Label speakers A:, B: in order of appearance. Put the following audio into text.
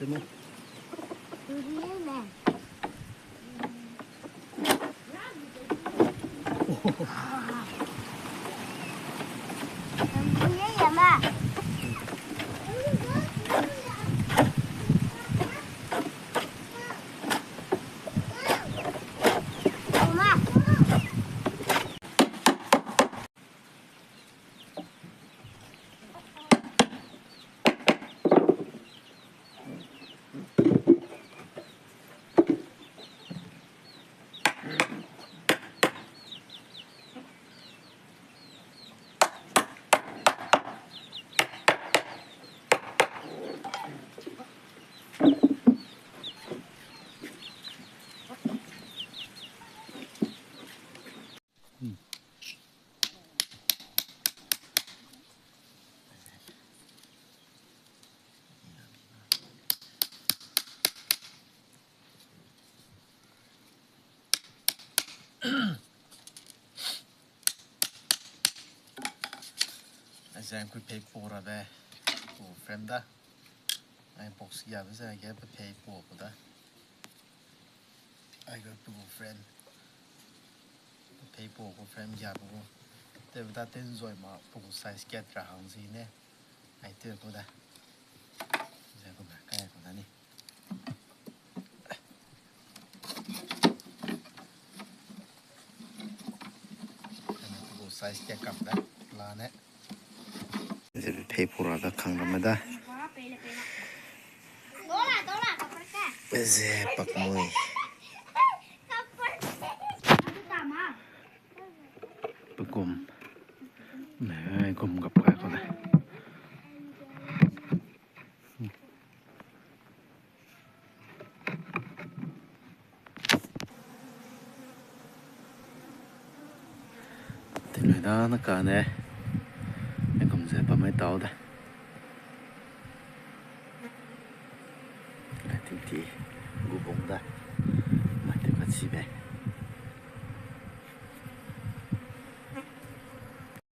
A: thế mà Sen kui pei pora be på fremda. En box jävla så jag på pei på det. Jag går på frem. På pei på frem jävla. Det var det den så ma på size get ra han sine. Jag det på det. Så jag kommer kan jag på det ni. På size get kap det. Lane. 페이퍼라다 강남에다 이제 박모이 bụng mẹ cùng gặp lại con này thì người đó nó cờ nè em cũng sẽ bấm máy tàu đây thì gu bông đây mà tiếp tục xí về